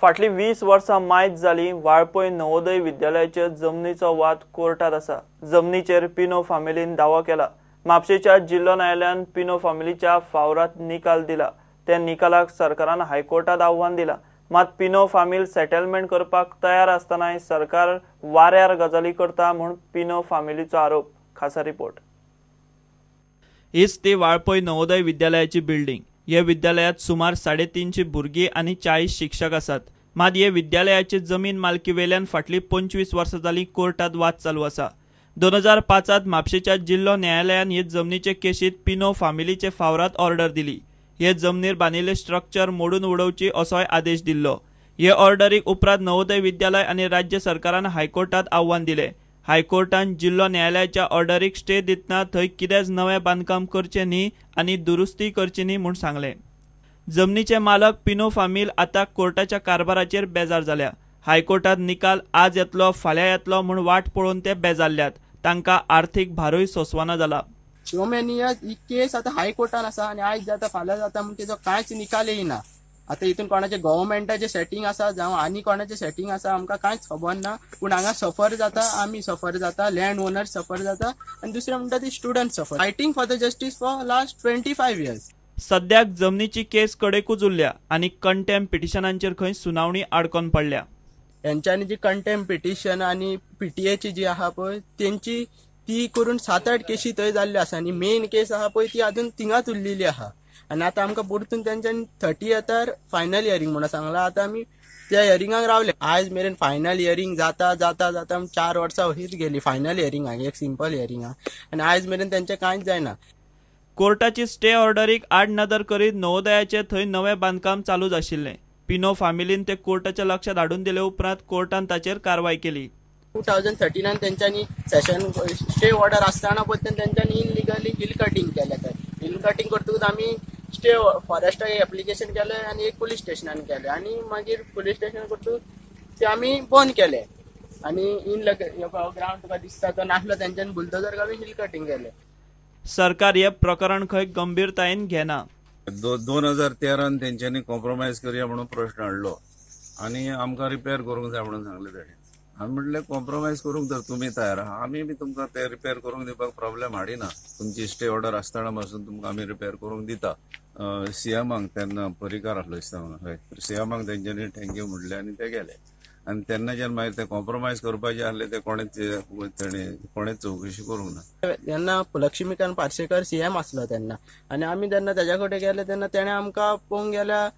फाटली 20 वर्सां मायज जाली वाळपय नवोदय विद्यालयाचे जमनीचो वाद कोर्टात आसा। जमनीचेर पिनो फामिलीन दावो केला। म्हापशेच्या जिल्लो न्यायालयान पिनो फामिलीच्या फावरात निकाल दिला। त्या निकालाक सरकारान हायकोर्टात आव्हान दिला। मात पिनो फामील सेटलमेंट करपाक तयार आसतनाय सरकार वाऱ्यार गजाली करता म्हूण पिनो फामिलीचो आरोप। खासा रिपोर्ट। हीच ती वाळपय नवोदय विद्यालयाची बिल्डिंग। हे विद्यालयात सुमार 350 भुरगीं आनी 40 शिक्षक आसात। मात हे विद्यालयाची जमीन मालकी वेल्यान फाटली 25 वर्सां जाली कोर्टात वाद चालू आसा। 2005 म्हापशेच्या जिल्लो न्यायालयान हे जमनीचे केशीत पिनो फामिलीचे फावरात ऑर्डर दिली। हे जमनीर बांदिल्ले स्ट्रक्चर मोडून उडोवची असोय आदेश दिल्लो। हे ऑर्डरीक उपरांत नवोदय विद्यालय आनी राज्य सरकारान हायकोर्टात आव्हान दिले। हायकोर्टान जिल्लो न्यायालयाच्या ऑर्डरीक स्टे दितना थंय कितेंच नवें बांदकाम करचें न्ही आनी दुरुस्ती करची न्ही म्हूण सांगलें। जमनीचे मालक पिनो फामील आतां कोर्टाच्या कारभाराचेर बेजार जाल्या। हायकोर्टात निकाल आज येतलो फाल्यां येतलो म्हूण वाट पळोवन ते बेजारल्यात। तांकां आर्थीक भारूय सोंसवाना जाला। ही केस आता हायकोर्टान आसा आनी आयज जाता फाल्यां जाता म्हूण तेजो कांयच निकाल येयना। आता हितून कोणाचे गव्हर्मेंटाचे सेटिंग आसा जावं आनी कोणाचे सेटिंग आसा आमकां कांयच खबर ना। पूण हांगा सफर जाता, आमी सफर जाता, लँड ओनर सफर जाता आनी दुसरें म्हणटा ती स्टुडंट सफर। Fighting for the justice for last 25 years. सद्याक जमनीची केस कडेकूच उरल्या आनी कंटेम्प्ट पिटिशनांचेर खंय सुनावणी आडकोन पडल्या। यांच्यानी जी कंटेम्प्ट पिटिशन आनी पीटीएची जी आहा पळय तेंची ती करून 7-8 केसी थंय जाल्ल्यो आसा आनी मेन केस आहा पळय ती अजून थिंगाच उरलेली आहा। आनी आतां आमकां परतून तेंच्यांनी 30 फायनल हियरिंग म्हणून सांगला। आतां आमी त्या हियरिंगाक रावले। आयज मेरेन फायनल हियरिंग जाता 4 वर्सां अशीच गेली फायनल हियरिंगाक, एक सिंपल हियरिंगाक, आनी आयज मेरेन तेंचें कांयच जायना। कोर्टाची स्टे ऑर्डरीक आड नदर करीत नवोदयाचे थंय नवें बांदकाम चालूच आशिल्लें। पिनो फामिलीन ते कोर्टाच्या लक्षात हाडून दिले उपरांत कोर्टान ताचेर कारवाय केली। 2013 तेंच्यांनी सेशन स्टे ऑर्डर आसतना पळय तेंच्यांनी इनलिगली हिल कटिंग केलें। हिल कटिंग करतकूच आमी स्टे फॉरेस्टाक एप्लिकेशन केलें आनी एक पुलीस स्टेशनान केलें आनी मागीर पुलीस स्टेशन करतकूच ते आमी बंद केलें आनी ग्रावंड तुका दिसता तो नासलो तेंच्यांनी बुलडोजर घालून हिल कटिंग केलें। सरकार हे प्रकरण खंय गंभीरतायेन घेना। 2013 तेंच्यांनी कॉम्प्रोमायज करया म्हणून प्रश्न हाडलो आनी आमकां रिपेर करूंक जाय म्हणून सांगलें ताणें। आमी म्हणलें कॉम्प्रोमायज करूंक तर तुमी तयार आहा, आमी बी तुमकां ते रिपेर करूंक दिवपाक प्रॉब्लेम हाडिना। तुमची स्टे ऑर्डर आसतना पासून तुमकां आमी रिपेर करूंक दिता। सीएमाक तेन्ना परिकार आसलो दिसता म्हाका, सीएमाक तेंच्यांनी थँक्यू म्हणलें आनी ते गेले। आनी तेन्नाच्यान मागीर ते कॉम्प्रोमायज करपाचे आसले ते कोणेच चौकशी करूंक ना। तेन्ना लक्ष्मीकांत पार्सेकर सीएम आसलो तेन्ना आनी आमी तेन्ना तेज्या कडेन गेले तेन्ना तेणें आमकां पळोवंक गेल्या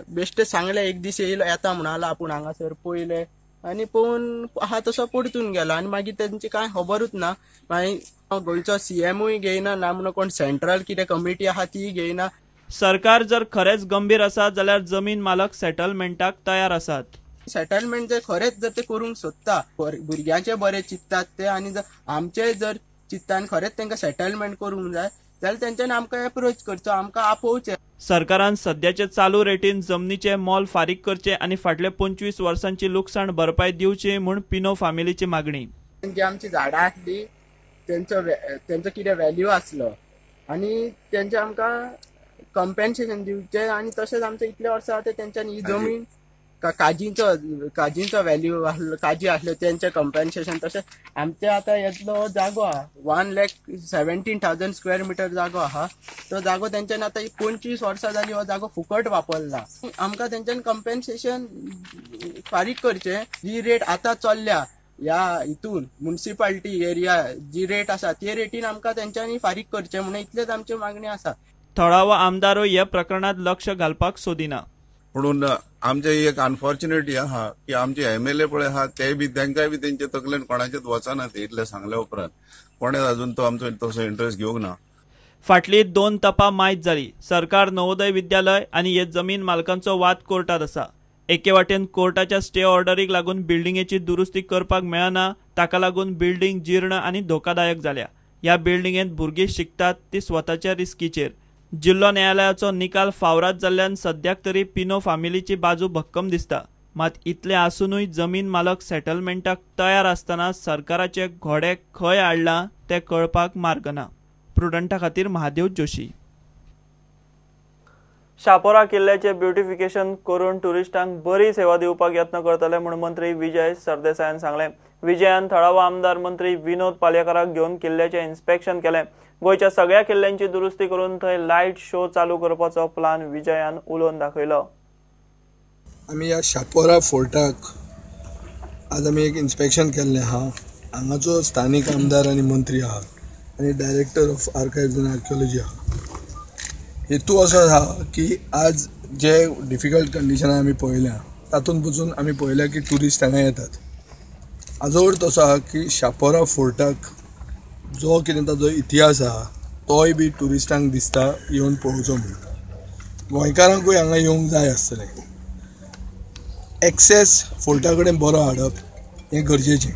बेश्टे सांगलें एक दीस येता म्हणून आला पूण हांगासर पळयलें आनी पळोवन आहा तसो परतून गेलो आनी मागीर तेंची कांय खबरूच ना। मागीर गोंयचो सीएमूय घेयना ना म्हणून कोण सेंट्रल कितें कमिटी आहा ती घेयना। सरकार जर खरेंच गंभीर आसा जाल्यार जमीन मालक सेटलमेंटाक तयार आसात। सेटलमेंट जर खरेंच जर ते करूंक सोदता, भुरग्यांचे बरे चित्तात ते आनी जर आमचे जर चित्तान खरेंच तांकां सेटलमेंट करूंक जाय जाल्यार तेंच्यांनी आमकां एप्रोच करचो, आमकां आपोवचें। सरकारान सद्याचे चालू रेटीन जमनीचे मोल फारीक करचे आनी फाटले 25 वर्सांची लुकसाण भरपाय दिवची म्हूण पिनो फामिलीची मागणी। जी आमची झाडां आसली तेंचो कितें व्हॅल्यू आसलो आनी तेंचे आमकां कम्पेन्सेशन दिवचें आनी तशेंच आमचे इतले वर्सां आतां तेंच्यांनी ही जमीन काजींचो व्हॅल्यू आसलो, काजी आसल्यो तेंचे कम्पेन्सेशन तशें आमचे आतां येतलो जागो आहा 1,17,000 स्क्वेअर मिटर जागो आहा। तो जागो तेंच्यांनी आतां 25 वर्सां जाली हो जागो फुकट वापरला। आमकां तेंच्यांनी कम्पेन्सेशन फारीक करचें। जी रेट आतां चल्ल्या ह्या हितून म्युनिसिपालिटी एरिया जी रेट आसा ते रेटीन आमकां तेंच्यांनी फारीक करचें म्हणून इतलेच आमची मागणी आसा। थळावो आमदारूय ह्या प्रकरणात लक्ष घालपाक सोदिना। म्हणून आमचे एक अनफॉर्च्युनेटी आहा की आमचे एमएलए पळय आहा ते बी तांकांय बी तेंचे तकलेन कोणाचेच वचना ते इतले सांगल्या उपरांत कोणेच अजून तो आमचो तसो इंटरेस्ट घेवंक ना। फाटली 2 तपां मायज जाली। सरकार नवोदय विद्यालय आनी हे जमीन मालकांचो वाद कोर्टात आसा। एके वाटेन कोर्टाच्या स्टे ऑर्डरीक लागून बिल्डिंगेची दुरुस्ती करपाक मेळना, ताका लागून बिल्डिंग जीर्ण आनी धोकादायक जाल्या। ह्या बिल्डिंगेंत भुरगीं शिकतात ती स्वताच्या रिस्कीचेर। जिल्लो न्यायालयाचो निकाल फावरात जाल्ल्यान सद्याक तरी पिनो फामिलीची बाजू भक्कम दिसता। मात इतले आसूनय जमीन मालक सेटलमेंटाक तयार आसतना सरकाराचे घोडे खंय हाडला ते कळपाक मार्ग ना। प्रुडंटा खातीर महादेव जोशी। शापोरा किल्ल्याचे ब्युटिफिकेशन करून टुरिस्टांक बरी सेवा दिवपाक यत्न करतले म्हणून मंत्री विजय सरदेसायान सांगले। विजयान थळावो आमदार मंत्री विनोद पालयेकाराक घेवन किल्ल्याचे इन्स्पेक्शन केले। गोयच्या सगळ्या किल्ल्यांची दुरुस्ती करून थंय लायट शो चालू करपाचो प्लान विजयान उलोवन दाखयलो। आमी ह्या शापोरा फोर्टाक आज आमी एक इन्स्पेक्शन केल्लें आहा। हांगाचो स्थानीक आमदार आनी मंत्री आहा आनी डायरेक्टर ऑफ आर्कायव्ज एंड आर्किओलॉजी आहा। हेतू असो आहा की आज जे डिफिकल्ट कंडिशनां आमी पळयल्या तातूंत पसून आमी पळयल्या की ट्युरिस्ट हांगा येतात। हाजो अर्थ असो आहा की शापोरा फोर्टाक जो कितें ताजो इतिहास आहा तोय बी ट्युरिस्टांक दिसता येवन पळोवचो म्हणून। गोंयकारांकूय हांगा येवंक जाय आसतलें। एक्सेस फोर्टा कडेन बरो हाडप हें गरजेचें,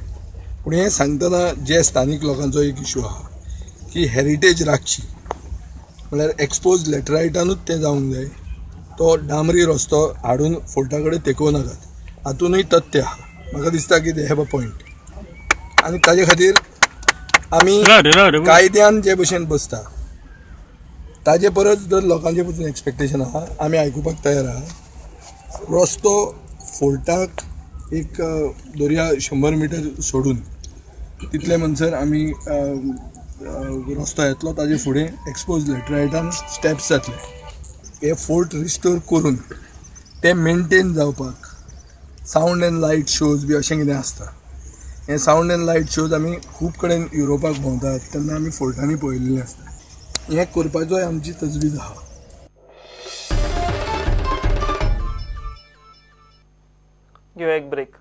पूण हें सांगतना जे स्थानीक लोकांचो एक इशू आहा की हेरिटेज राखची, म्हळ्यार एक्सपोज लॅटरायटानूच तें जावंक जाय। तो डांबरी रस्तो हाडून फोर्टा कडेन तेकोव नाकात, हातूनय तथ्य आहा। म्हाका दिसता की दे हॅव अ पॉयंट आनी ताजे खातीर आमी कायद्यान जे भशेन बसता ताजे परस जर लोकांचे पसून एक्सपेक्टेशन आहा आमी आयकुपाक तयार आहा। रस्तो फोर्टाक एक दर्या 100 मिटर सोडून तितले म्हणसर आमी रस्तो येतलो, ताजे फुडें एक्सपोज लॅटरायटान स्टेप्स जातले। हे फोर्ट रिस्टोर करून ते मेंटेन जावपाक सावंड एंड लायट शोज बी अशें कितें आसता। हे सावंड एंड लायट शोज आमी खूब कडेन युरोपाक भोंवतात तेन्ना आमी फोर्टांनी पळयलेलें आसता। हें करपाचोय आमची तजवीज आहा। गिव एक ब्रेक।